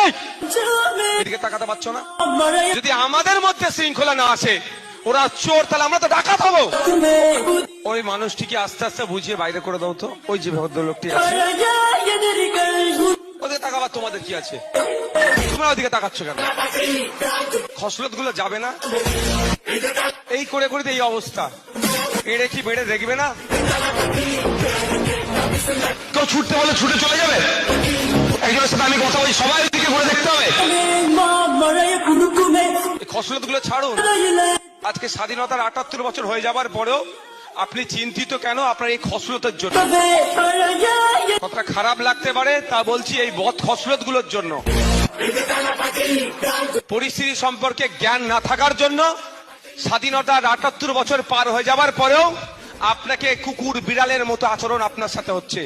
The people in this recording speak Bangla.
এই এদিকে তাকাতে পারছো না? যদি আমাদের মধ্যে শৃঙ্খলা না আসে, ওরা চোর, তাহলে আমরা তো ডাকাত হবো। ওই মানুষটিকে আস্তে আস্তে বুঝিয়ে বাইরে করে দাও তো। ওই যে ভদ্রলোকটি আছে, ওদের তাকাবার তোমাদের কি আছে? তোমরা ওদিকে তাকাচ্ছ কেন? খসলত গুলো যাবে না? এই করে করে এই অবস্থা। এড়ে কি বেড়ে দেখবে না? কেউ ছুটতে বলে ছুটে চলে যাবে। একজনের সাথে আমি কথা বলি, সবাই দিকে ঘুরে দেখতে হবে। খসলত গুলো ছাড়ুন। আজকে স্বাধীনতার ৭৮ বছর হয়ে যাবার পরেও আপনি চিন্তিত কেন? আপনার এই খসলতের জন্য। কতটা খারাপ লাগতে পারে তা বলছি, এই বদ খসলত গুলোর জন্য। পরিস্থিতি সম্পর্কে জ্ঞান না থাকার জন্য স্বাধীনতার ৭৮ বছর পার হয়ে যাবার পরেও আপনাকে কুকুর বিড়ালের মতো আচরণ আপনার সাথে হচ্ছে।